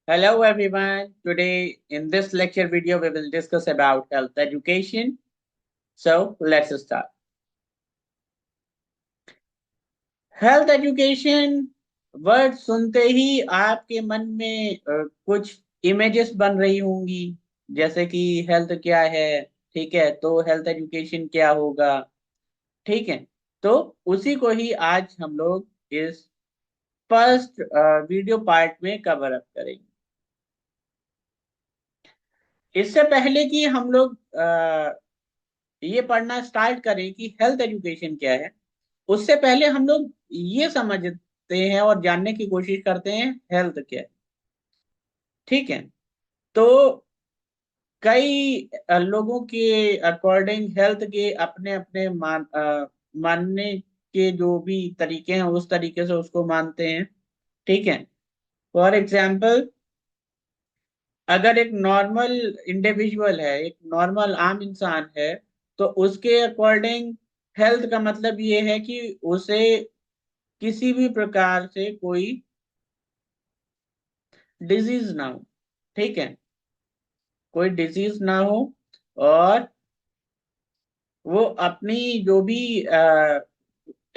Hello everyone. Today in this lecture video we will discuss about health education. So let's start. Health education word सुनते ही आपके मन में कुछ images बन रही होंगी। जैसे कि हेल्थ क्या है, ठीक है, तो हेल्थ एजुकेशन क्या होगा, ठीक है। तो उसी को ही आज हम लोग इस फर्स्ट वीडियो पार्ट में कवर अप करेंगे। इससे पहले कि हम लोग ये पढ़ना स्टार्ट करें कि हेल्थ एजुकेशन क्या है, उससे पहले हम लोग ये समझते हैं और जानने की कोशिश करते हैं हेल्थ क्या है, ठीक है। तो कई लोगों के अकॉर्डिंग हेल्थ के अपने अपने मानने के जो भी तरीके हैं उस तरीके से उसको मानते हैं, ठीक है। फॉर एग्जाम्पल, अगर एक नॉर्मल इंडिविजुअल है, एक नॉर्मल आम इंसान है, तो उसके अकॉर्डिंग हेल्थ का मतलब ये है कि उसे किसी भी प्रकार से कोई डिजीज ना हो, ठीक है, कोई डिजीज ना हो, और वो अपनी जो भी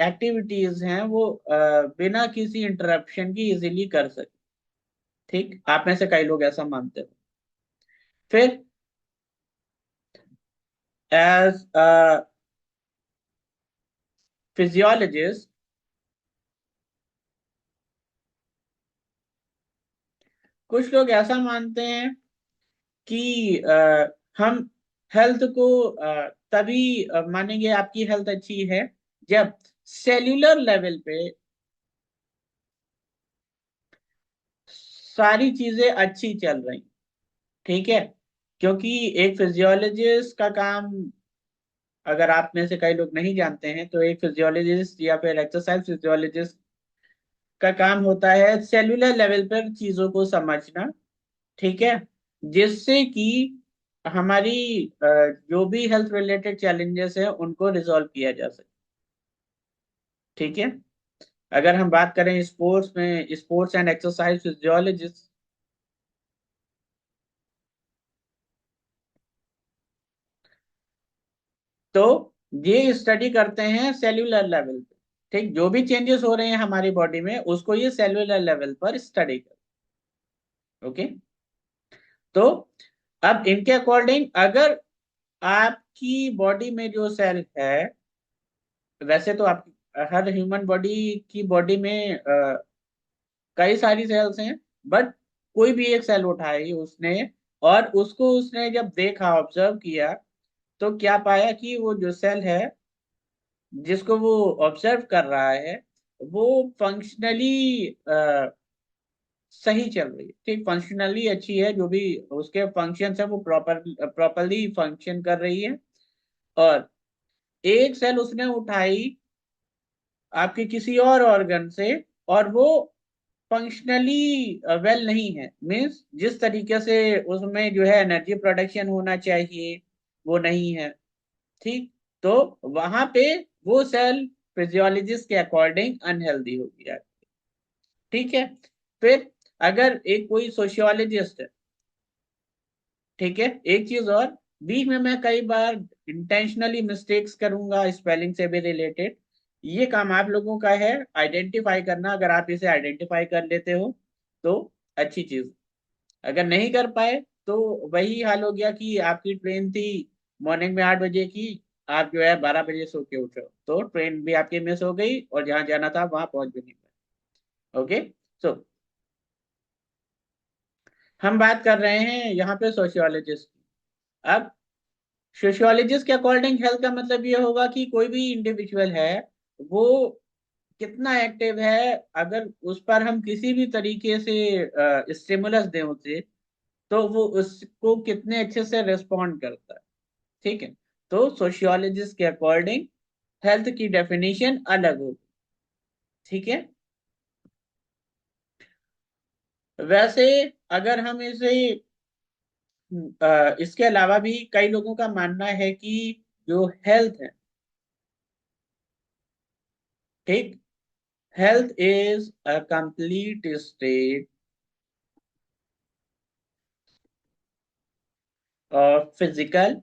एक्टिविटीज हैं वो बिना किसी इंटरप्शन की इजीली कर सके, ठीक। आप में से कई लोग ऐसा मानते हो। फिर एज फिजियोलॉजिस्ट कुछ लोग ऐसा मानते हैं कि हम हेल्थ को तभी मानेंगे आपकी हेल्थ अच्छी है जब सेल्यूलर लेवल पे सारी चीजें अच्छी चल रही, ठीक है। क्योंकि एक फिजियोलॉजिस्ट का काम, अगर आप में से कई लोग नहीं जानते हैं, तो एक फिजियोलॉजिस्ट या फिर एक्सरसाइज फिजियोलॉजिस्ट का काम होता है सेल्यूलर लेवल पर चीजों को समझना, ठीक है, जिससे कि हमारी जो भी हेल्थ रिलेटेड चैलेंजेस हैं उनको रिजॉल्व किया जा सके, ठीक है। अगर हम बात करें स्पोर्ट्स में, स्पोर्ट्स एंड एक्सरसाइज फिजियोलॉजिस्ट, तो ये स्टडी करते हैं सेल्यूलर लेवल पे, ठीक। जो भी चेंजेस हो रहे हैं हमारी बॉडी में उसको ये सेल्यूलर लेवल पर स्टडी कर, ओके। तो अब इनके अकॉर्डिंग अगर आपकी बॉडी में जो सेल है, वैसे तो आप हर ह्यूमन बॉडी की बॉडी में कई सारी सेल्स हैं, बट कोई भी एक सेल उठाई उसने और उसको उसने जब देखा, ऑब्जर्व किया, तो क्या पाया कि वो जो सेल है जिसको वो ऑब्जर्व कर रहा है वो फंक्शनली सही चल रही है, ठीक, फंक्शनली अच्छी है, जो भी उसके फंक्शन है वो प्रॉपरली फंक्शन कर रही है। और एक सेल उसने उठाई आपके किसी और ऑर्गन से, और वो फंक्शनली वेल नहीं है, मीन्स जिस तरीके से उसमें जो है एनर्जी प्रोडक्शन होना चाहिए वो नहीं है, ठीक। तो वहां पे वो सेल फिजियोलॉजिस्ट के अकॉर्डिंग अनहेल्दी हो गया, ठीक है। फिर अगर एक कोई सोशियोलॉजिस्ट है, ठीक है, एक चीज और, बीच में मैं कई बार इंटेंशनली मिस्टेक्स करूंगा स्पेलिंग से भी रिलेटेड, ये काम आप लोगों का है आइडेंटिफाई करना। अगर आप इसे आइडेंटिफाई कर लेते हो तो अच्छी चीज, अगर नहीं कर पाए तो वही हाल हो गया कि आपकी ट्रेन थी मॉर्निंग में 8 बजे की, आप जो है 12 बजे सो के उठे हो, तो ट्रेन भी आपकी मिस हो गई और जहां जाना था वहां पहुंच भी नहीं पाए, ओके। सो हम बात कर रहे हैं यहाँ पे सोशियोलॉजिस्ट की। अब सोशियोलॉजिस्ट के अकॉर्डिंग हेल्थ का मतलब ये होगा कि कोई भी इंडिविजुअल है वो कितना एक्टिव है, अगर उस पर हम किसी भी तरीके से स्टिमुलस दें उसे, तो वो उसको कितने अच्छे से रिस्पॉन्ड करता है, ठीक है। तो सोशियोलॉजिस्ट के अकॉर्डिंग हेल्थ की डेफिनेशन अलग होगी, ठीक है। वैसे अगर हम इसे इसके अलावा भी कई लोगों का मानना है कि जो हेल्थ है, ठीक, health is a complete state और physical,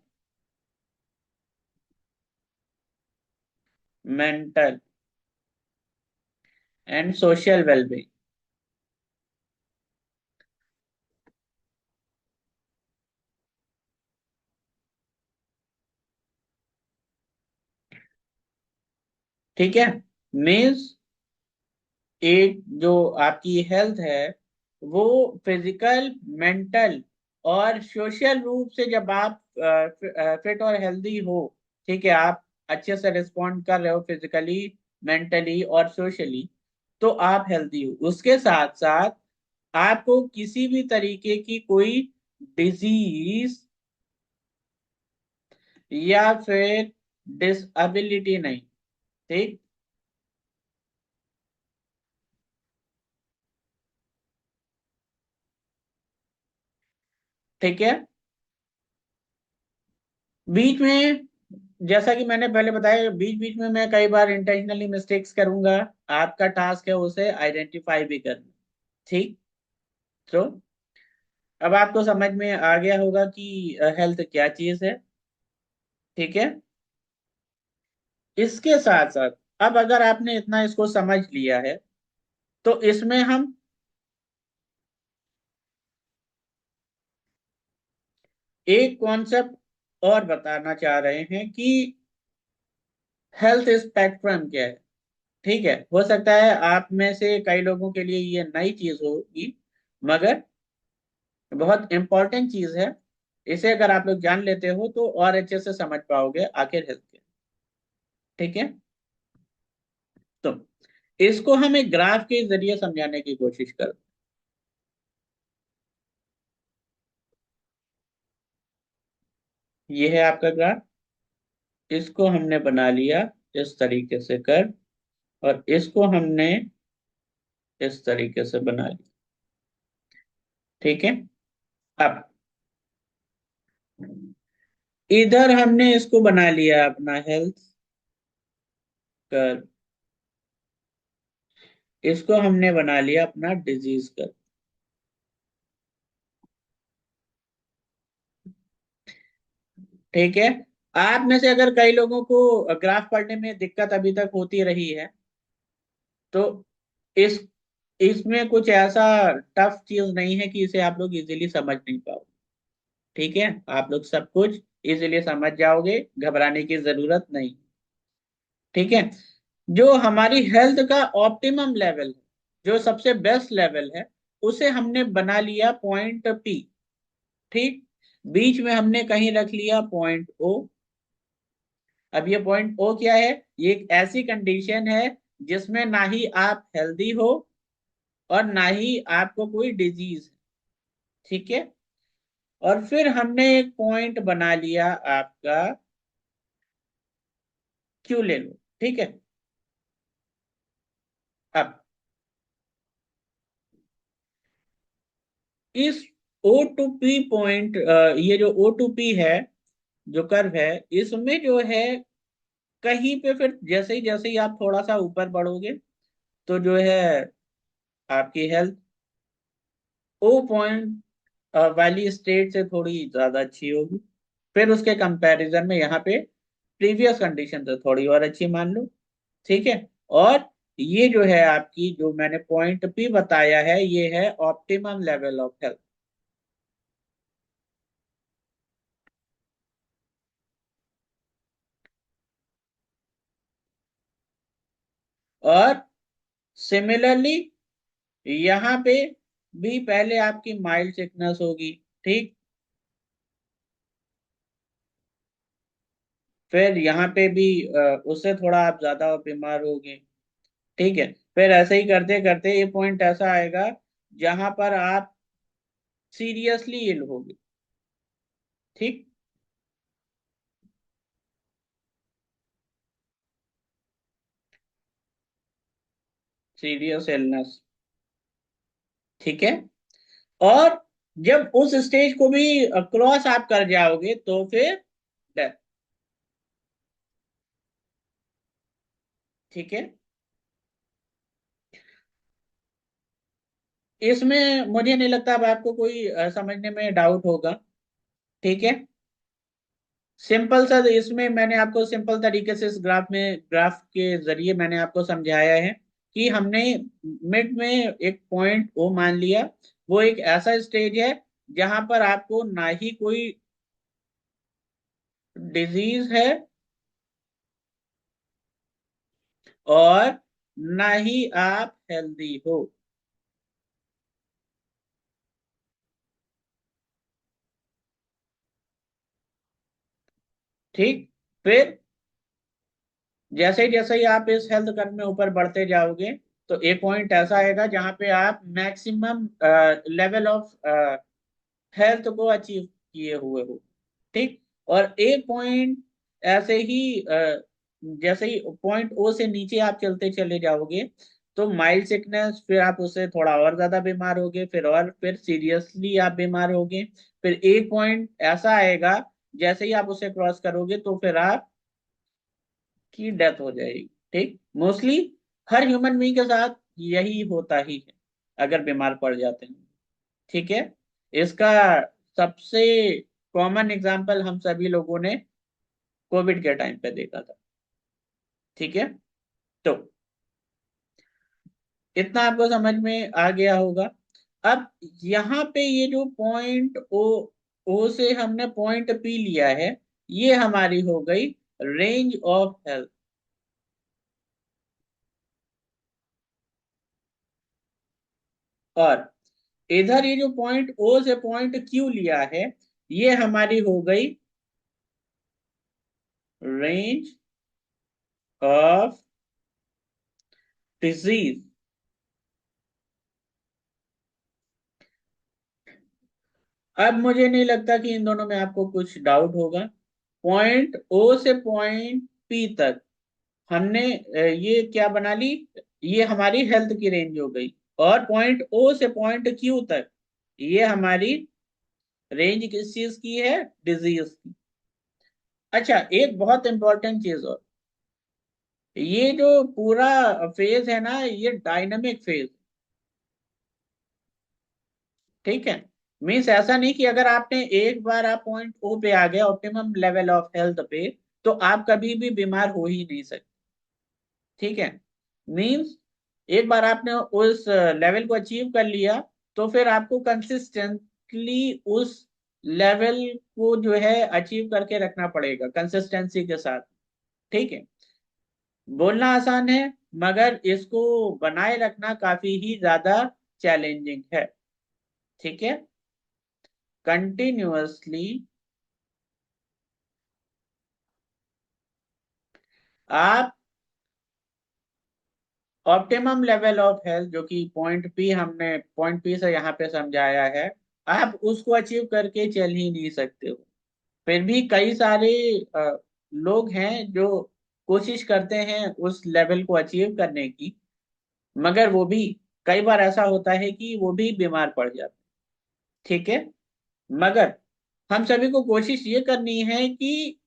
mental and social wellbeing. ठीक है, मीन्स एक जो आपकी हेल्थ है वो फिजिकल, मेंटल और सोशल रूप से जब आप फिट और हेल्दी हो, ठीक है, आप अच्छे से रिस्पॉन्ड कर रहे हो फिजिकली, मेंटली और सोशली, तो आप हेल्दी हो। उसके साथ साथ आपको किसी भी तरीके की कोई डिजीज या फिर डिसएबिलिटी नहीं। ठीक। ठीक है, बीच में, जैसा कि मैंने पहले बताया, बीच बीच में मैं कई बार इंटेंशनली मिस्टेक्स करूंगा। आपका टास्क है उसे आइडेंटिफाई भी करना। ठीक। तो अब आपको समझ में आ गया होगा कि हेल्थ क्या चीज है। ठीक है, इसके साथ साथ अब अगर आपने इतना इसको समझ लिया है, तो इसमें हम एक कॉन्सेप्ट और बताना चाह रहे हैं कि हेल्थ स्पेक्ट्रम क्या है। ठीक है, हो सकता है आप में से कई लोगों के लिए ये नई चीज होगी, मगर बहुत इंपॉर्टेंट चीज है। इसे अगर आप लोग जान लेते हो तो और अच्छे से समझ पाओगे आखिर हेल्थ क्या। ठीक है, तो इसको हम एक ग्राफ के जरिए समझाने की कोशिश कर। ये है आपका ग्राफ। इसको हमने बना लिया इस तरीके से कर, और इसको हमने इस तरीके से बना लिया। ठीक है, अब इधर हमने इसको बना लिया अपना हेल्थ कर, इसको हमने बना लिया अपना डिजीज कर। ठीक है, आप में से अगर कई लोगों को ग्राफ पढ़ने में दिक्कत अभी तक होती रही है, तो इस इसमें कुछ ऐसा टफ चीज नहीं है कि इसे आप लोग इजीली समझ नहीं पाओ। ठीक है, आप लोग सब कुछ इजीली समझ जाओगे, घबराने की जरूरत नहीं। ठीक है, जो हमारी हेल्थ का ऑप्टिमम लेवल है, जो सबसे बेस्ट लेवल है, उसे हमने बना लिया पॉइंट पी। ठीक, बीच में हमने कहीं रख लिया पॉइंट ओ। अब ये पॉइंट ओ क्या है? ये एक ऐसी कंडीशन है जिसमें ना ही आप हेल्दी हो और ना ही आपको कोई डिजीज है। ठीक है, और फिर हमने एक पॉइंट बना लिया आपका क्यू ले लो। ठीक है, अब इस ओ टू पी पॉइंट, ये जो ओ टू पी है, जो कर्व है, इसमें जो है कहीं पे फिर जैसे ही आप थोड़ा सा ऊपर बढ़ोगे, तो जो है आपकी हेल्थ ओ पॉइंट वाली स्टेट से थोड़ी ज्यादा अच्छी होगी। फिर उसके कंपैरिजन में यहाँ पे प्रीवियस कंडीशन से थोड़ी और अच्छी मान लो। ठीक है, और ये जो है आपकी, जो मैंने पॉइंट पी बताया है, ये है ऑप्टिमम लेवल ऑफ हेल्थ। और सिमिलरली यहाँ पे भी पहले आपकी माइल्ड सिकनेस होगी। ठीक, फिर यहाँ पे भी उससे थोड़ा आप ज्यादा बीमार होगे। ठीक है, फिर ऐसे ही करते करते ये पॉइंट ऐसा आएगा जहां पर आप सीरियसली इल होगे। ठीक, सीरियस इलनेस। ठीक है, और जब उस स्टेज को भी क्रॉस आप कर जाओगे तो फिर डेथ। ठीक है, इसमें मुझे नहीं लगता अब आपको कोई समझने में डाउट होगा। ठीक है। सिंपल सा इसमें मैंने आपको सिंपल तरीके से इस ग्राफ के जरिए मैंने आपको समझाया है कि हमने मिड में एक पॉइंट ओ मान लिया। वो एक ऐसा स्टेज है जहां पर आपको ना ही कोई डिजीज है और ना ही आप हेल्दी हो। ठीक। फिर जैसे ही आप इस हेल्थ कर्व में ऊपर बढ़ते जाओगे तो एक पॉइंट ऐसा आएगा जहां पे आप मैक्सिमम लेवल ऑफ हेल्थ को अचीव किए हुए हो। ठीक। और एक पॉइंट ऐसे ही जैसे ही पॉइंट ओ से नीचे आप चलते चले जाओगे तो माइल्ड सिकनेस, फिर आप उससे थोड़ा और ज्यादा बीमार होगे, फिर सीरियसली आप बीमार होगे। फिर एक पॉइंट ऐसा आएगा जैसे ही आप उसे क्रॉस करोगे तो फिर आप की डेथ हो जाएगी। ठीक। मोस्टली हर ह्यूमन बीइंग के साथ यही होता ही है अगर बीमार पड़ जाते हैं। ठीक है। इसका सबसे कॉमन एग्जाम्पल हम सभी लोगों ने कोविड के टाइम पे देखा था। ठीक है। तो इतना आपको समझ में आ गया होगा। अब यहाँ पे ये जो पॉइंट ओ से हमने पॉइंट पी लिया है, ये हमारी हो गई रेंज ऑफ हेल्थ। और इधर ये जो पॉइंट ओ से पॉइंट क्यू लिया है, ये हमारी हो गई रेंज ऑफ डिजीज। अब मुझे नहीं लगता कि इन दोनों में आपको कुछ डाउट होगा। पॉइंट ओ से पॉइंट पी तक हमने ये क्या बना ली, ये हमारी हेल्थ की रेंज हो गई। और पॉइंट ओ से पॉइंट क्यू तक ये हमारी रेंज किस चीज की है, डिजीज की। अच्छा, एक बहुत इंपॉर्टेंट चीज और, ये जो पूरा फेज है ना, ये डायनामिक फेज। ठीक है। मीन्स ऐसा नहीं कि अगर आपने एक बार आप पॉइंट ओ पे आ गए ऑप्टिमम लेवल ऑफ हेल्थ पे तो आप कभी भी बीमार हो ही नहीं सकते। ठीक है। मीन्स एक बार आपने उस लेवल को अचीव कर लिया तो फिर आपको कंसिस्टेंटली उस लेवल को जो है अचीव करके रखना पड़ेगा कंसिस्टेंसी के साथ। ठीक है। बोलना आसान है मगर इसको बनाए रखना काफी ही ज्यादा चैलेंजिंग है। ठीक है। कंटिन्यूअसली आप ऑप्टिमम लेवल ऑफ हेल्थ जो कि पॉइंट पी, हमने पॉइंट पी से यहाँ पे समझाया है, आप उसको अचीव करके चल ही नहीं सकते हो। फिर भी कई सारे लोग हैं जो कोशिश करते हैं उस लेवल को अचीव करने की, मगर वो भी कई बार ऐसा होता है कि वो भी बीमार पड़ जाते हैं। ठीक है। मगर हम सभी को कोशिश ये करनी है कि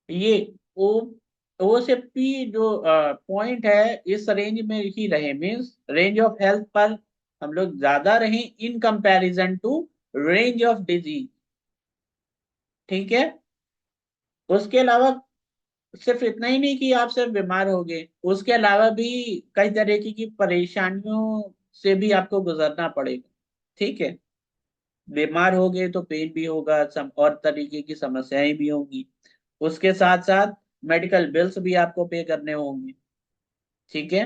ये ओ ओ से पी जो पॉइंट है इस रेंज में ही रहे, मीन्स रेंज ऑफ हेल्थ पर हम लोग ज्यादा रहें in comparison to range of disease. ठीक है। उसके अलावा सिर्फ इतना ही नहीं कि आप सिर्फ बीमार होगे, उसके अलावा भी कई तरीके की परेशानियों से भी आपको गुजरना पड़ेगा। ठीक है। बीमार होगे तो पेन भी होगा, और तरीके की समस्याएं भी होंगी। उसके साथ साथ मेडिकल बिल्स भी आपको पे करने होंगे। ठीक है।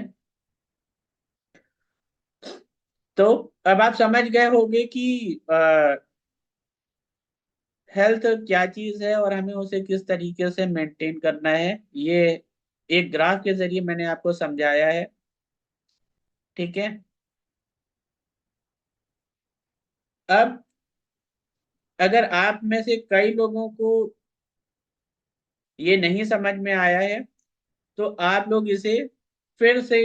तो अब आप समझ गए होंगे कि हेल्थ क्या चीज है और हमें उसे किस तरीके से मेंटेन करना है। ये एक ग्राफ के जरिए मैंने आपको समझाया है। ठीक है। अब अगर आप में से कई लोगों को ये नहीं समझ में आया है तो आप लोग इसे फिर से,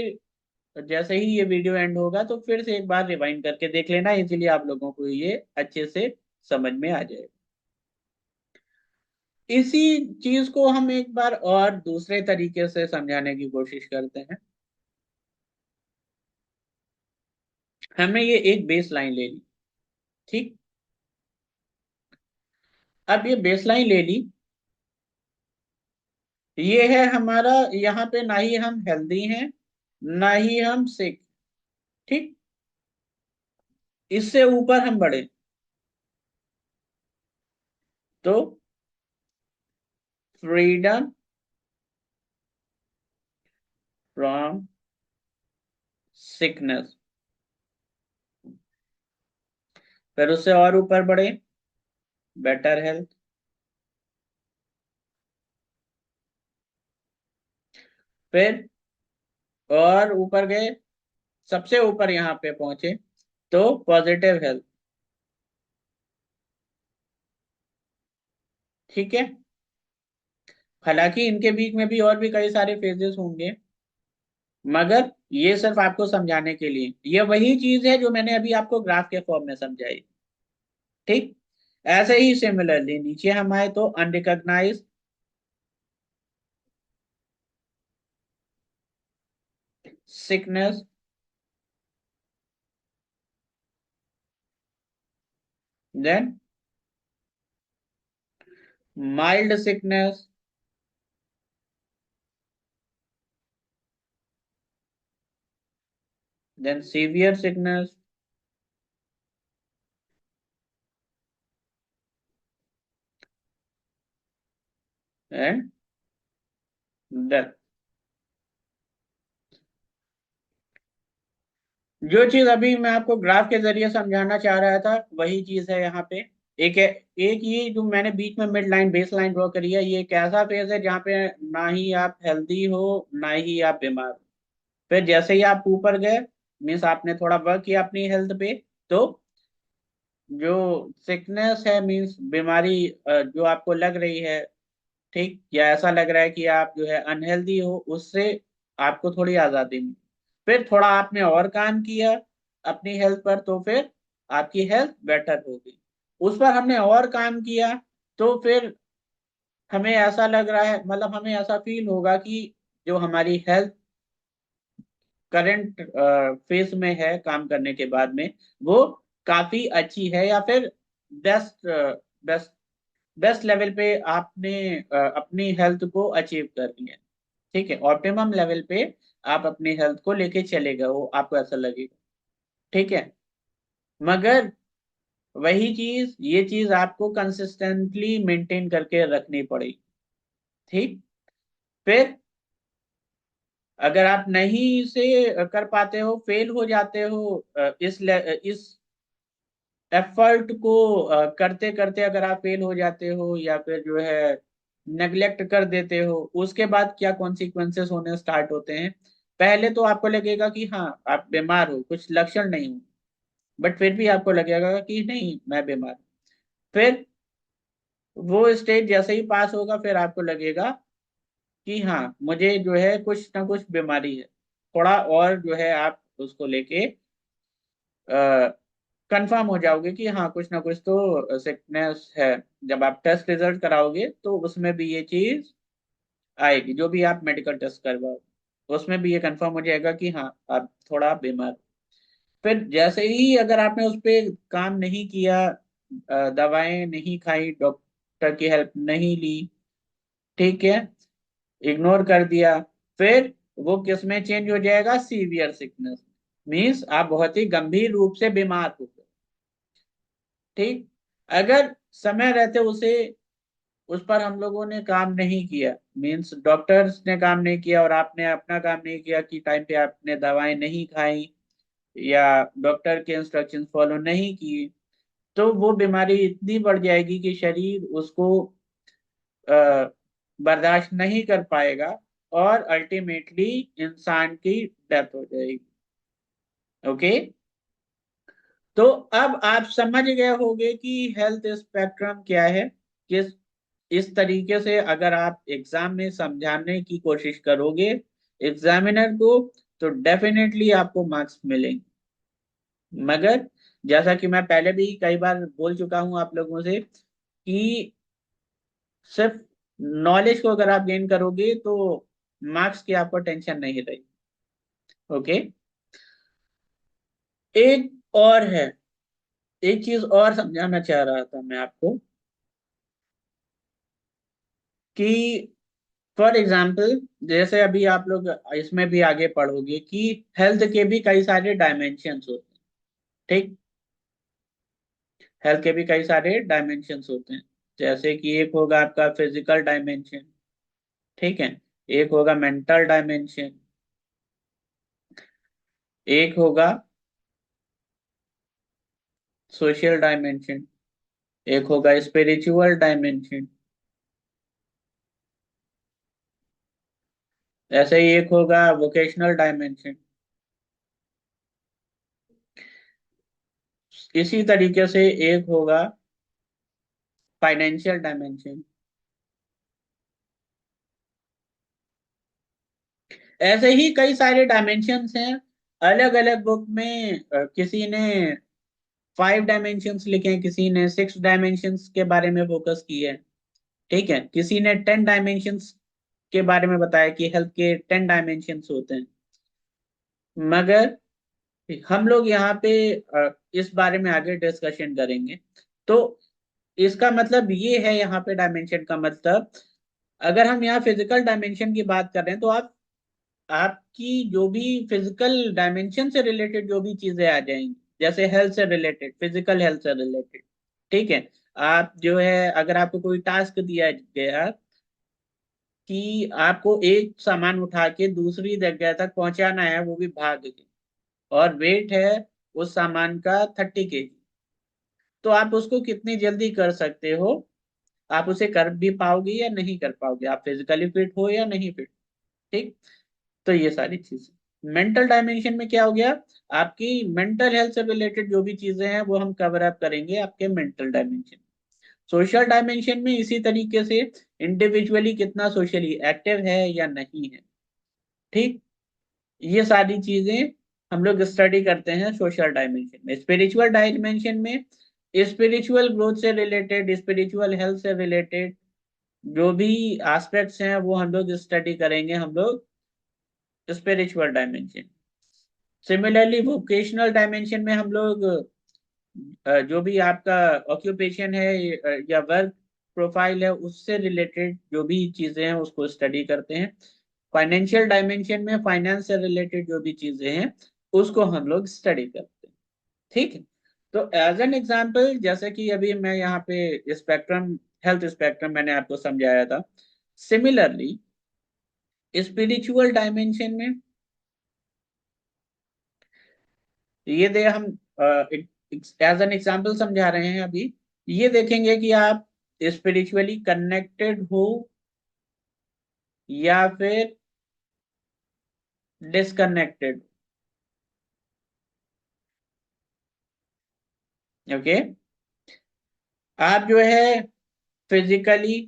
जैसे ही ये वीडियो एंड होगा तो फिर से एक बार रिवाइंड करके देख लेना, इसीलिए आप लोगों को ये अच्छे से समझ में आ जाएगा। इसी चीज को हम एक बार और दूसरे तरीके से समझाने की कोशिश करते हैं। हमने ये एक बेस लाइन ले ली। ठीक। अब ये बेसलाइन ले ली, ये है हमारा, यहाँ पे ना ही हम हेल्दी हैं ना ही हम सिक। ठीक, इससे ऊपर हम बढ़े तो फ्रीडम फ्रॉम सिकनेस, फिर उससे और ऊपर बढ़े, बेटर हेल्थ, फिर और ऊपर गए, सबसे ऊपर यहाँ पे पहुंचे तो पॉजिटिव हेल्थ। ठीक है, हालांकि इनके बीच में भी और भी कई सारे फेजेस होंगे, मगर ये सिर्फ आपको समझाने के लिए, ये वही चीज है जो मैंने अभी आपको ग्राफ के फॉर्म में समझाई। ठीक, ऐसे ही सिमिलरली नीचे हम आए तो unrecognised sickness, then mild sickness, then severe sickness, and death. जो चीज अभी मैं आपको ग्राफ के जरिए समझाना चाह रहा था वही चीज है यहाँ पे। एक है, एक ये जो मैंने बीच में mid line base line draw करी है, ये एक ऐसा फेज है जहाँ पे ना ही आप हेल्दी हो ना ही आप बीमार हो। फिर जैसे ही आप ऊपर गए, मीन्स आपने थोड़ा वर्क किया अपनी हेल्थ पे, तो जो सिकनेस है मीन्स बीमारी, जो आपको लग रही है, ठीक, या ऐसा लग रहा है कि आप जो है अनहेल्दी हो, उससे आपको थोड़ी आजादी मिली। फिर थोड़ा आपने और काम किया अपनी हेल्थ पर, तो फिर आपकी हेल्थ बेटर होगी। उस पर हमने और काम किया तो फिर हमें ऐसा लग रहा है, मतलब हमें ऐसा फील होगा कि जो हमारी हेल्थ करंट फेज में है काम करने के बाद में, वो काफी अच्छी है, या फिर बेस्ट बेस्ट बेस्ट लेवल पे आपने अपनी हेल्थ को अचीव कर लिया। ठीक है, ऑप्टिमम लेवल पे आप अपनी हेल्थ को लेके चले गए हो, आपको ऐसा लगेगा। ठीक है, मगर वही चीज, ये चीज आपको कंसिस्टेंटली मेंटेन करके रखनी पड़ेगी। ठीक, फिर अगर आप नहीं से कर पाते हो, फेल हो जाते हो इस एफर्ट को करते करते, अगर आप फेल हो जाते हो या फिर जो है नेग्लेक्ट कर देते हो, उसके बाद क्या कॉन्सिक्वेंसेस होने स्टार्ट होते हैं। पहले तो आपको लगेगा कि हाँ आप बीमार हो, कुछ लक्षण नहीं हो, बट फिर भी आपको लगेगा कि नहीं मैं बीमार हूं। फिर वो स्टेज जैसे ही पास होगा, फिर आपको लगेगा कि हाँ मुझे जो है कुछ ना कुछ बीमारी है, थोड़ा और जो है आप उसको लेके कंफर्म हो जाओगे कि हाँ कुछ ना कुछ तो सिकनेस है। जब आप टेस्ट रिजल्ट कराओगे तो उसमें भी ये चीज आएगी, जो भी आप मेडिकल टेस्ट करवाओ उसमें भी ये कंफर्म हो जाएगा कि हाँ आप थोड़ा बीमार हो। फिर जैसे ही अगर आपने उस पर काम नहीं किया, दवाएं नहीं खाई, डॉक्टर की हेल्प नहीं ली, ठीक है, इग्नोर कर दिया, फिर वो किस में चेंज हो जाएगा, सीवियर सिकनेस, मीन्स आप बहुत ही गंभीर रूप से बीमार हो गए। ठीक, अगर समय रहते उसे उस पर हम लोगों ने काम नहीं किया, मीन्स डॉक्टर्स ने काम नहीं किया और आपने अपना काम नहीं किया कि टाइम पे आपने दवाएं नहीं खाई या डॉक्टर के इंस्ट्रक्शन फॉलो नहीं किए, तो वो बीमारी इतनी बढ़ जाएगी कि शरीर उसको अ, बर्दाश्त नहीं कर पाएगा और अल्टीमेटली इंसान की डेथ हो जाएगी। ओके, तो अब आप समझ गए होंगे कि हेल्थ स्पेक्ट्रम क्या है। किस इस तरीके से अगर आप एग्जाम में समझाने की कोशिश करोगे एग्जामिनर को, तो डेफिनेटली आपको मार्क्स मिलेंगे। मगर जैसा कि मैं पहले भी कई बार बोल चुका हूं आप लोगों से कि सिर्फ नॉलेज को अगर आप गेन करोगे तो मार्क्स की आपको टेंशन नहीं रहेगी। ओके, एक और है, एक चीज और समझाना चाह रहा था मैं आपको कि फॉर एग्जाम्पल, जैसे अभी आप लोग इसमें भी आगे पढ़ोगे कि हेल्थ के भी कई सारे डायमेंशंस होते हैं। ठीक, हेल्थ के भी कई सारे डायमेंशंस होते हैं। जैसे कि एक होगा आपका फिजिकल डायमेंशन, ठीक है, एक होगा मेंटल डायमेंशन, एक होगा सोशल डायमेंशन, एक होगा स्पिरिचुअल डायमेंशन, ऐसे ही एक होगा वोकेशनल डायमेंशन। इसी तरीके से एक होगा फाइनेंशियल डायमेंशन। ऐसे ही कई सारे डायमेंशंस हैं। अलग अलग बुक में किसी ने 5 डायमेंशंस लिखे हैं, किसी ने 6 डायमेंशंस के बारे में फोकस की है। ठीक है, किसी ने 10 डायमेंशंस के बारे में बताया कि हेल्थ के 10 डायमेंशंस होते हैं। मगर हम लोग यहाँ पे इस बारे में आगे डिस्कशन करेंगे। तो इसका मतलब ये है, यहाँ पे डायमेंशन का मतलब, अगर हम यहाँ फिजिकल डायमेंशन की बात कर रहे हैं तो आप आपकी जो भी फिजिकल डायमेंशन से रिलेटेड जो भी चीजें आ जाएंगी, जैसे हेल्थ से रिलेटेड, फिजिकल हेल्थ से रिलेटेड, ठीक है, आप जो है अगर आपको कोई टास्क दिया गया कि आपको एक सामान उठा के दूसरी जगह तक पहुंचाना है, वो भी भाग के, और वेट है उस सामान का 30 kg, तो आप उसको कितनी जल्दी कर सकते हो, आप उसे कर भी पाओगे या नहीं कर पाओगे, आप फिजिकली फिट हो या नहीं फिट। ठीक, तो ये सारी चीजें मेंटल डायमेंशन में क्या हो गया, आपकी मेंटल हेल्थ से रिलेटेड जो भी चीजें हैं वो हम कवर अप करेंगे आपके मेंटल डायमेंशन। सोशल डायमेंशन में इसी तरीके से इंडिविजुअली कितना सोशली एक्टिव है या नहीं है। ठीक, ये सारी चीजें हम लोग स्टडी करते हैं सोशल डायमेंशन में। स्पिरिचुअल डायमेंशन में स्पिरिचुअल ग्रोथ से रिलेटेड, स्पिरिचुअल हेल्थ से रिलेटेड जो भी एस्पेक्ट्स हैं वो हम लोग स्टडी करेंगे, हम लोग spiritual dimension. Similarly vocational dimension में हम लोग जो भी आपका ऑक्यूपेशन है या वर्क प्रोफाइल है उससे रिलेटेड जो भी चीजें हैं उसको स्टडी करते हैं। फाइनेंशियल डायमेंशन में फाइनेंस से रिलेटेड जो भी चीजें हैं उसको हम लोग स्टडी करते हैं। ठीक है, तो एज एन एग्जांपल, जैसे कि अभी मैं यहाँ पे स्पेक्ट्रम, हेल्थ स्पेक्ट्रम मैंने आपको समझाया था। सिमिलरली स्पिरिचुअल डायमेंशन में ये दे हम एज एन एग्जांपल समझा रहे हैं अभी। ये देखेंगे कि आप स्पिरिचुअली कनेक्टेड हो या फिर डिसकनेक्टेड। ओके, आप जो है फिजिकली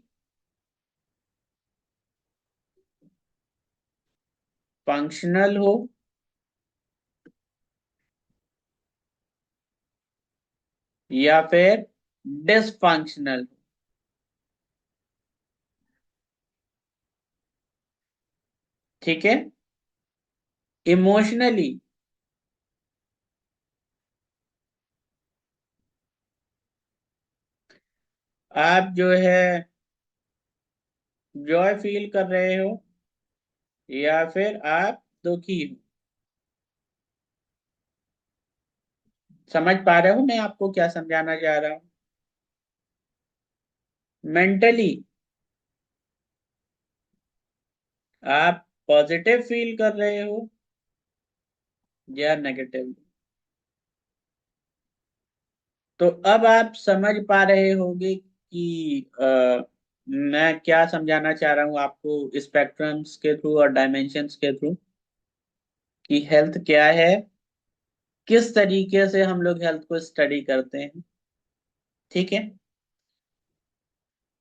फंक्शनल हो या फिर डिसफंक्शनल। ठीक है, इमोशनली आप जो है जॉय फील कर रहे हो या फिर आप दुखी हो। समझ पा रहे हो मैं आपको क्या समझाना चाह रहा हूँ। मेंटली आप पॉजिटिव फील कर रहे हो या नेगेटिव। तो अब आप समझ पा रहे होंगे कि मैं क्या समझाना चाह रहा हूँ आपको स्पेक्ट्रम्स के थ्रू और डायमेंशंस के थ्रू, कि हेल्थ क्या है, किस तरीके से हम लोग हेल्थ को स्टडी करते हैं। ठीक है,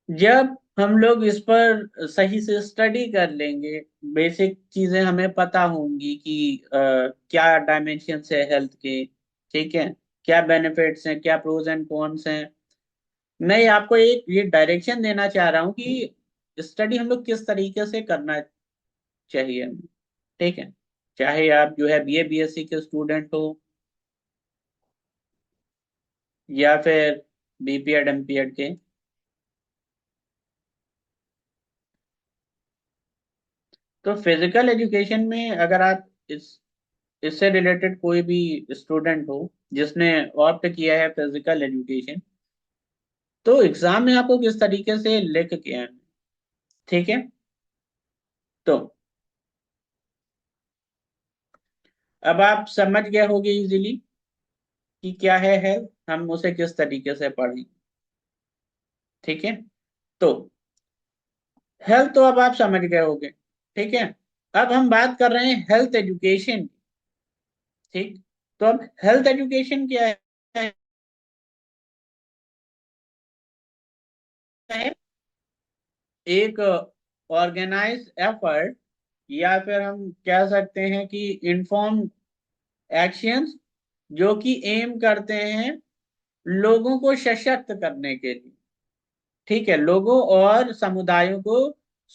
जब हम लोग इस पर सही से स्टडी कर लेंगे, बेसिक चीजें हमें पता होंगी कि क्या डायमेंशंस है हेल्थ के, ठीक है, क्या बेनिफिट्स हैं, क्या प्रोज एंड कॉन्स हैं। मैं आपको एक ये डायरेक्शन देना चाह रहा हूँ कि स्टडी हम लोग किस तरीके से करना चाहिए हमें। ठीक है, चाहे आप जो है बीए बीएससी के स्टूडेंट हो या फिर बीपीएड एमपीएड के। तो फिजिकल एजुकेशन में अगर आप इससे रिलेटेड कोई भी स्टूडेंट हो जिसने ऑप्ट किया है फिजिकल एजुकेशन, तो एग्जाम में आपको किस तरीके से लिख के आना है, ठीक है। तो अब आप समझ गए होंगे इजीली कि क्या है हेल्थ, हम उसे किस तरीके से पढ़ें, ठीक है। तो हेल्थ तो अब आप समझ गए होंगे, ठीक है। अब हम बात कर रहे हैं हेल्थ एजुकेशन, ठीक। तो अब हेल्थ एजुकेशन क्या है? एक ऑर्गेनाइज एफर्ट, या फिर हम कह सकते हैं कि इन्फॉर्म एक्शंस, जो कि एम करते हैं लोगों को सशक्त करने के लिए, ठीक है। लोगों और समुदायों को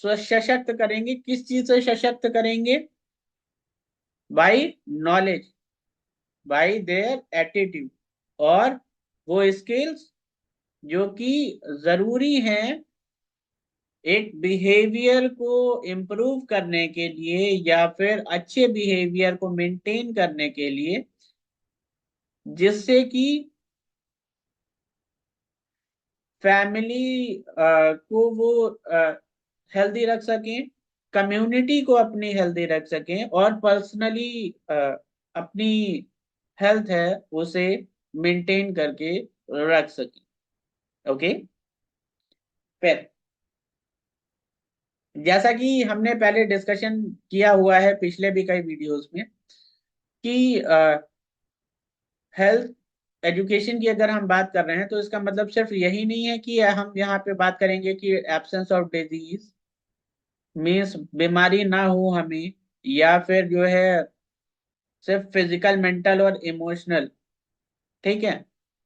सशक्त करेंगे, किस चीज से सशक्त करेंगे? By knowledge, bye their attitude, और वो स्किल्स जो कि जरूरी हैं एक बिहेवियर को इम्प्रूव करने के लिए, या फिर अच्छे बिहेवियर को मेंटेन करने के लिए, जिससे कि फैमिली को वो हेल्दी रख सकें, कम्युनिटी को अपनी हेल्दी रख सकें, और पर्सनली अपनी हेल्थ है उसे मेंटेन करके रख सकें। ओके। फिर जैसा कि हमने पहले डिस्कशन किया हुआ है पिछले भी कई वीडियोस में कि हेल्थ एजुकेशन की अगर हम बात कर रहे हैं तो इसका मतलब सिर्फ यही नहीं है कि हम यहाँ पे बात करेंगे कि एब्सेंस ऑफ डिजीज मीन्स बीमारी ना हो हमें, या फिर जो है सिर्फ फिजिकल, मेंटल और इमोशनल, ठीक है।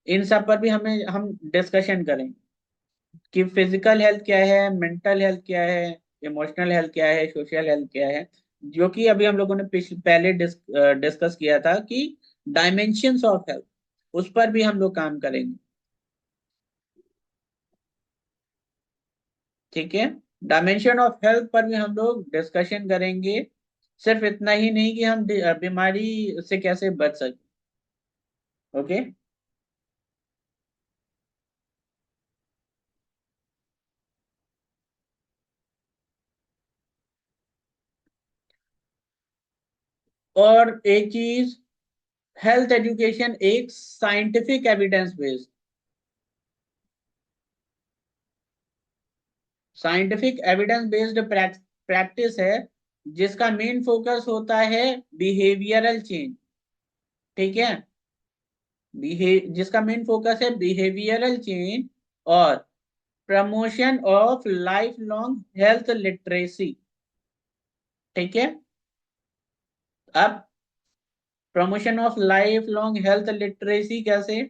इन सब पर भी हम डिस्कशन करेंगे कि फिजिकल हेल्थ क्या है, मेंटल हेल्थ क्या है, इमोशनल हेल्थ क्या है, सोशल हेल्थ क्या है, जो कि अभी हम लोगों ने पहले डिस्कस किया था कि डायमेंशंस ऑफ हेल्थ, उस पर भी हम लोग काम करेंगे, ठीक है। डायमेंशन ऑफ हेल्थ पर भी हम लोग डिस्कशन करेंगे। सिर्फ इतना ही नहीं कि हम बीमारी से कैसे बच सके। ओके। और एक चीज, हेल्थ एजुकेशन एक scientific evidence based, scientific evidence based practice है, जिसका मेन फोकस होता है बिहेवियरल चेंज, ठीक है। जिसका मेन फोकस है बिहेवियरल चेंज और promotion of life long health literacy, ठीक है। अब promotion of life long health literacy कैसे?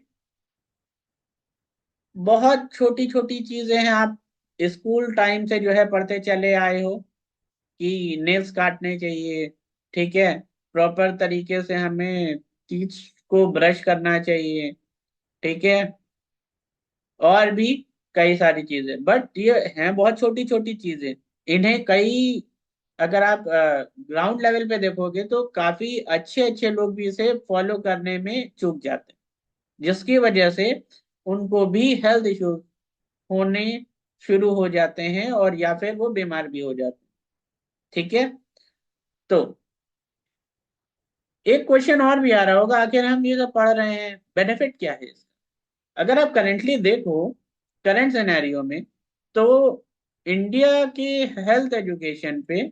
बहुत छोटी छोटी चीजें हैं, आप स्कूल टाइम से जो है पढ़ते चले आए हो कि नेल्स काटने चाहिए, ठीक है। प्रॉपर तरीके से हमें टीथ को ब्रश करना चाहिए, ठीक है। और भी कई सारी चीजें, बट ये हैं बहुत छोटी छोटी चीजें। इन्हें कई, अगर आप ग्राउंड लेवल पे देखोगे तो काफी अच्छे अच्छे लोग भी इसे फॉलो करने में चूक जाते हैं, जिसकी वजह से उनको भी हेल्थ इश्यूज होने शुरू हो जाते हैं, और या फिर वो बीमार भी हो जाते हैं, ठीक है। तो एक क्वेश्चन और भी आ रहा होगा, आखिर हम ये जो पढ़ रहे हैं बेनिफिट क्या है इसका? अगर आप करेंटली देखो, करंट सिनेरियो में, तो इंडिया के हेल्थ एजुकेशन पे,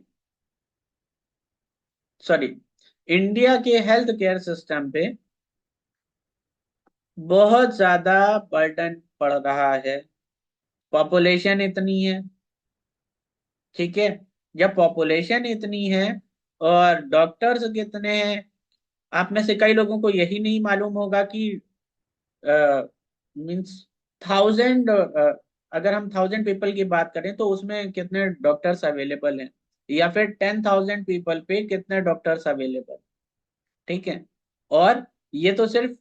सॉरी, इंडिया के हेल्थ केयर सिस्टम पे बहुत ज्यादा बर्डन पड़ रहा है। पॉपुलेशन इतनी है, ठीक है। जब पॉपुलेशन इतनी है और डॉक्टर्स कितने हैं, आप में से कई लोगों को यही नहीं मालूम होगा कि मीन्स थाउजेंड, अगर हम 1000 पीपल की बात करें तो उसमें कितने डॉक्टर्स अवेलेबल हैं, या फिर 10,000 पीपल पे कितने डॉक्टर्स अवेलेबल, ठीक है। और ये तो सिर्फ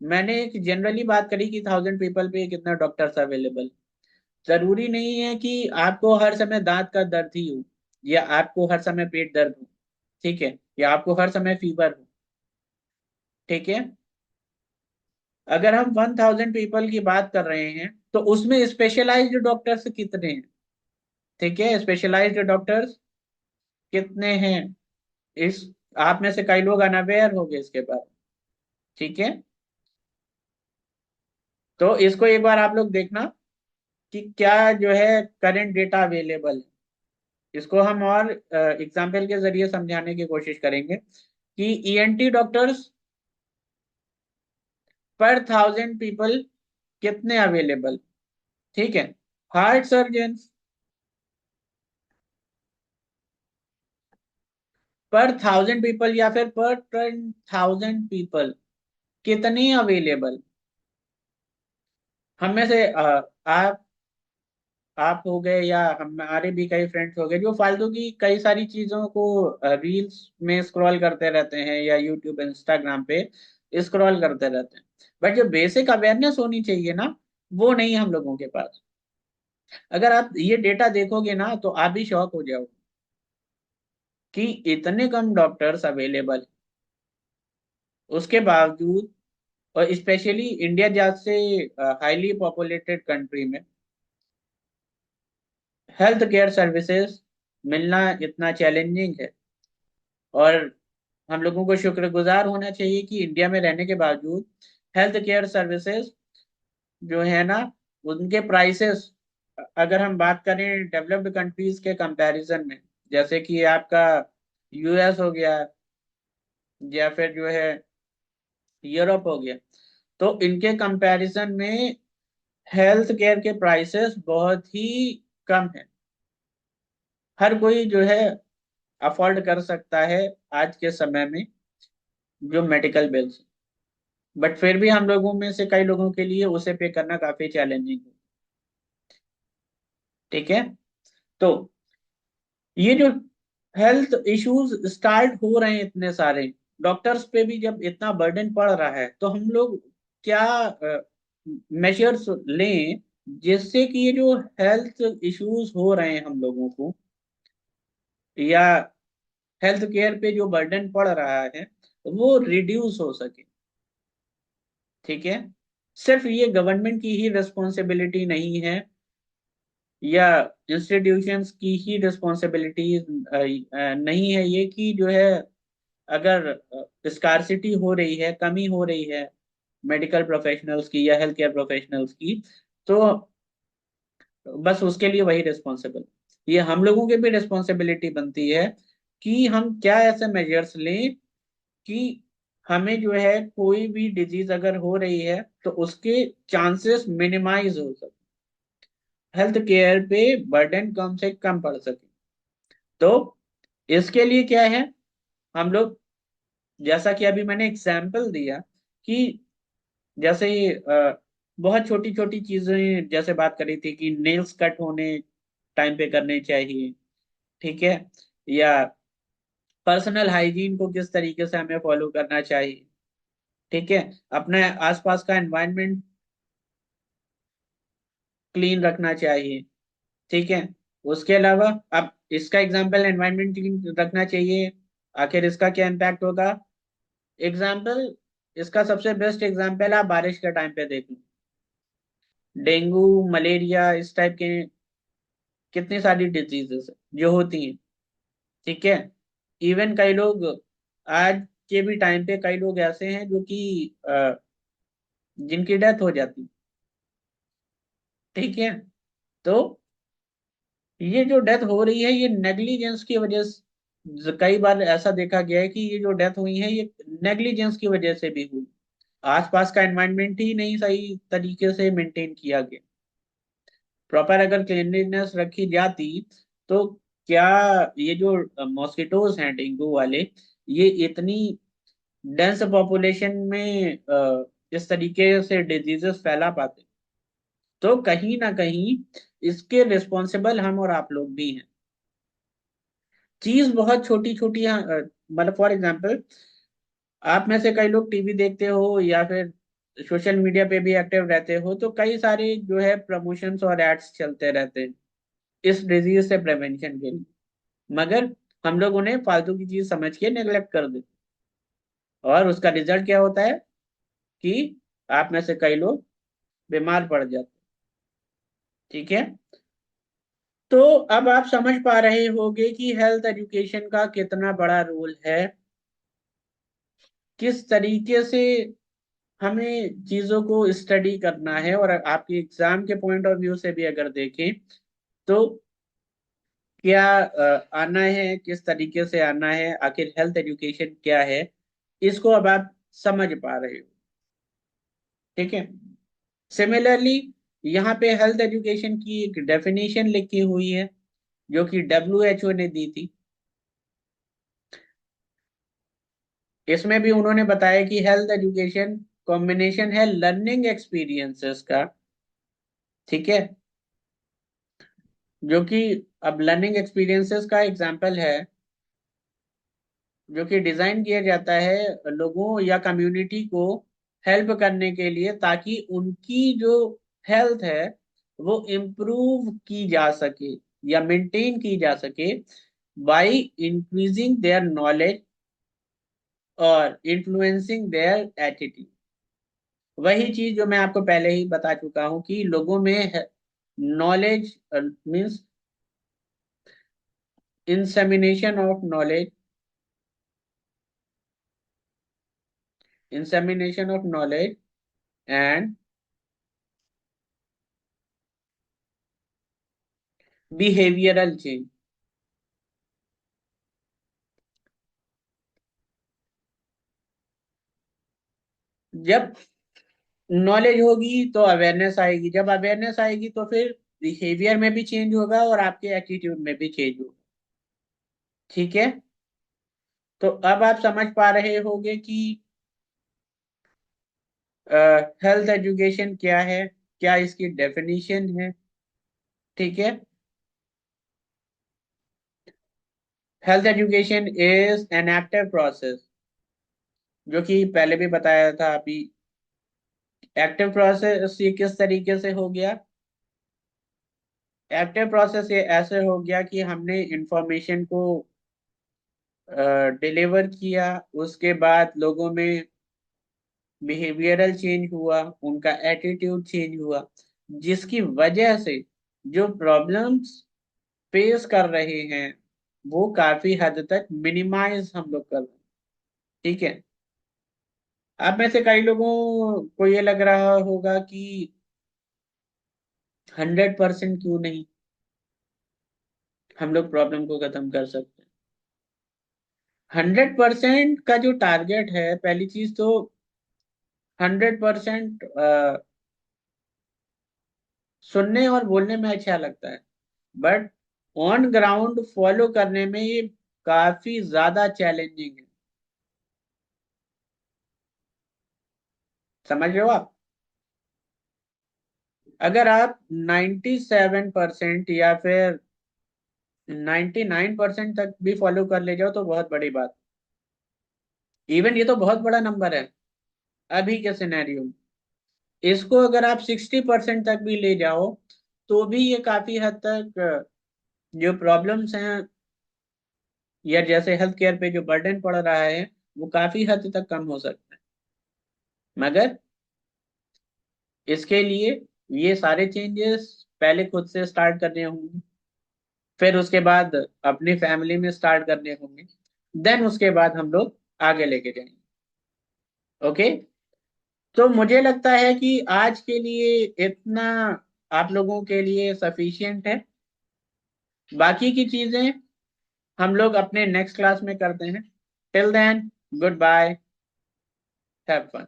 मैंने एक जनरली बात करी कि 1000 पीपल पे कितना डॉक्टर्स अवेलेबल। जरूरी नहीं है कि आपको हर समय दांत का दर्द ही हो, या आपको हर समय पेट दर्द हो, ठीक है, या आपको हर समय फीवर हो, ठीक है, अगर हम 1000 पीपल की बात कर रहे हैं तो उसमें स्पेशलाइज्ड डॉक्टर्स कितने हैं, ठीक है, स्पेशलाइज्ड डॉक्टर्स कितने हैं, इस आप में से कई लोग अनअवेयर हो गए इसके बारे में, ठीक है। तो इसको एक बार आप लोग देखना कि क्या जो है करंट डेटा अवेलेबल है। इसको हम और एग्जाम्पल के जरिए समझाने की कोशिश करेंगे कि ईएनटी डॉक्टर्स पर 1000 पीपल कितने अवेलेबल, ठीक है, हार्ट सर्जन पर 1000 पीपल या फिर पर 10,000 पीपल कितने अवेलेबल, हम में से आप हो गए या हमारे भी कई फ्रेंड्स हो गए जो फालतू की कई सारी चीजों को रील्स में स्क्रॉल करते रहते हैं या यूट्यूब इंस्टाग्राम पे स्क्रॉल करते रहते हैं, बट जो बेसिक अवेयरनेस होनी चाहिए ना, वो नहीं हम लोगों के पास। अगर आप ये डेटा देखोगे ना तो आप भी शॉक हो जाओगे कि इतने कम डॉक्टर्स अवेलेबल, उसके बावजूद, और स्पेशली इंडिया जैसे हाईली पॉपुलेटेड कंट्री में हेल्थ केयर सर्विसेज मिलना इतना चैलेंजिंग है। और हम लोगों को शुक्रगुजार होना चाहिए कि इंडिया में रहने के बावजूद हेल्थ केयर सर्विसेज जो है ना, उनके प्राइसेस, अगर हम बात करें डेवलप्ड कंट्रीज के कंपैरिजन में, जैसे कि आपका यूएस हो गया या फिर जो है यूरोप हो गया, तो इनके कंपैरिजन में हेल्थ केयर के प्राइसेस बहुत ही कम है। हर कोई जो है अफोर्ड कर सकता है आज के समय में जो मेडिकल बिल्स, बट फिर भी हम लोगों में से कई लोगों के लिए उसे पे करना काफी चैलेंजिंग है, ठीक है। तो ये जो हेल्थ इश्यूज स्टार्ट हो रहे हैं इतने सारे, डॉक्टर्स पे भी जब इतना बर्डन पड़ रहा है, तो हम लोग क्या मेजर्स लें जिससे कि ये जो हेल्थ इश्यूज हो रहे हैं हम लोगों को, या हेल्थ केयर पे जो बर्डन पड़ रहा है, वो रिड्यूस हो सके, ठीक है। सिर्फ ये गवर्नमेंट की ही रिस्पॉन्सिबिलिटी नहीं है या इंस्टीट्यूशंस की ही रिस्पॉन्सिबिलिटी नहीं है ये, कि जो है अगर स्कारसिटी हो रही है, कमी हो रही है मेडिकल प्रोफेशनल्स की या हेल्थ केयर प्रोफेशनल्स की, तो बस उसके लिए वही रिस्पॉन्सिबल, ये हम लोगों की भी रिस्पॉन्सिबिलिटी बनती है कि हम क्या ऐसे मेजर्स लें कि हमें जो है कोई भी डिजीज अगर हो रही है तो उसके चांसेस मिनिमाइज हो सके, हेल्थ केयर पे बर्डन कम से कम पड़ सके। तो इसके लिए क्या है, हम लोग, जैसा कि अभी मैंने एग्जाम्पल दिया कि जैसे बहुत छोटी छोटी चीजें जैसे बात करी थी कि नेल्स कट होने टाइम पे करने चाहिए, ठीक है, या पर्सनल हाइजीन को किस तरीके से हमें फॉलो करना चाहिए, ठीक है, अपने आसपास का एनवायरनमेंट क्लीन रखना चाहिए, ठीक है। उसके अलावा अब इसका एग्जाम्पल एनवायरनमेंट क्लीन रखना चाहिए, आखिर इसका क्या इम्पैक्ट होगा, एग्जाम्पल, इसका सबसे बेस्ट एग्जाम्पल आप बारिश के टाइम पे देख लो, डेंगू, मलेरिया, इस टाइप के कितनी सारी डिजीजेस जो होती हैं, ठीक है। इवन कई लोग आज के भी टाइम पे कई लोग ऐसे हैं जो कि जिनकी डेथ हो जाती, ठीक है। तो ये जो डेथ हो रही है ये नेग्लिजेंस की वजह से, कई बार ऐसा देखा गया है कि ये जो डेथ हुई है ये नेग्लिजेंस की वजह से भी हुई, आसपास का एनवायरनमेंट ही नहीं सही तरीके से मेंटेन किया गया, प्रॉपर अगर क्लीनलीनेस रखी जाती तो क्या ये जो मॉस्किटोज हैं डेंगू वाले, ये इतनी डेंस पॉपुलेशन में इस तरीके से डिजीजेस फैला पाते, तो कहीं ना कहीं इसके रिस्पॉन्सिबल हम और आप लोग भी हैं। चीज बहुत छोटी छोटी मतलब फॉर एग्जांपल, आप में से कई लोग टीवी देखते हो या फिर सोशल मीडिया पे भी एक्टिव रहते हो, तो कई सारे जो है प्रमोशंस और एड्स चलते रहते हैं इस डिजीज से प्रिवेंशन के लिए, मगर हम लोग उन्हें फालतू की चीज समझ के नेग्लेक्ट कर देते, और उसका रिजल्ट क्या होता है कि आप में से कई लोग बीमार पड़ जाते। ठीक है। तो अब आप समझ पा रहे होंगे कि हेल्थ एजुकेशन का कितना बड़ा रोल है, किस तरीके से हमें चीजों को स्टडी करना है, और आपके एग्जाम के पॉइंट ऑफ व्यू से भी अगर देखें तो क्या आना है, किस तरीके से आना है, आखिर हेल्थ एजुकेशन क्या है, इसको अब आप समझ पा रहे हो। ठीक है। सिमिलरली यहाँ पे हेल्थ एजुकेशन की एक डेफिनेशन लिखी हुई है जो कि WHO ने दी थी। इसमें भी उन्होंने बताया कि हेल्थ एजुकेशन कॉम्बिनेशन है लर्निंग एक्सपीरियंसेस का। ठीक है। जो कि अब लर्निंग एक्सपीरियंसेस का एग्जांपल है जो कि डिजाइन किया जाता है लोगों या कम्युनिटी को हेल्प करने के लिए, ताकि उनकी जो हेल्थ है वो इम्प्रूव की जा सके या मेंटेन की जा सके बाय इंक्रीजिंग देयर नॉलेज और इन्फ्लुएंसिंग देयर एटीट्यूड। वही चीज जो मैं आपको पहले ही बता चुका हूं कि लोगों में knowledge means insemination of knowledge, insemination of knowledge and behavioural change. जब नॉलेज होगी तो अवेयरनेस आएगी, जब अवेयरनेस आएगी तो फिर बिहेवियर में भी चेंज होगा और आपके एटीट्यूड में भी चेंज होगा। ठीक है। तो अब आप समझ पा रहे होंगे कि हेल्थ एजुकेशन क्या है, क्या इसकी डेफिनेशन है। ठीक है। Health education is an active process, जो कि पहले भी बताया था अभी। एक्टिव प्रोसेस ये किस तरीके से हो गया? एक्टिव प्रोसेस ये ऐसे हो गया कि हमने इंफॉर्मेशन को डिलीवर किया, उसके बाद लोगों में बिहेवियरल चेंज हुआ, उनका एटीट्यूड चेंज हुआ, जिसकी वजह से जो प्रॉब्लम्स फेस कर रहे हैं वो काफी हद तक मिनिमाइज हम लोग कर रहे हैं। ठीक है। आप में से कई लोगों को ये लग रहा होगा कि 100% क्यों नहीं, हम लोग प्रॉब्लम को खत्म कर सकते हैं। 100% का जो टारगेट है, पहली चीज तो 100% सुनने और बोलने में अच्छा लगता है, बट ऑन ग्राउंड फॉलो करने में ये काफी ज्यादा चैलेंजिंग है। समझ रहे हो आप? अगर आप 97% या फिर 99% तक भी फॉलो कर ले जाओ तो बहुत बड़ी बात। इवन ये तो बहुत बड़ा नंबर है अभी के सिनेरियो में। इसको अगर आप 60% तक भी ले जाओ तो भी ये काफी हद तक जो प्रॉब्लम्स हैं या जैसे हेल्थ केयर पे जो बर्डन पड़ रहा है वो काफी हद तक कम हो सकता है। मगर इसके लिए ये सारे चेंजेस पहले खुद से स्टार्ट करने होंगे, फिर उसके बाद अपनी फैमिली में स्टार्ट करने होंगे, देन उसके बाद हम लोग आगे लेके जाएंगे। ओके। तो मुझे लगता है कि आज के लिए इतना आप लोगों के लिए सफिशियंट है। बाकी की चीजें हम लोग अपने नेक्स्ट क्लास में करते हैं। Till then, goodbye, have fun.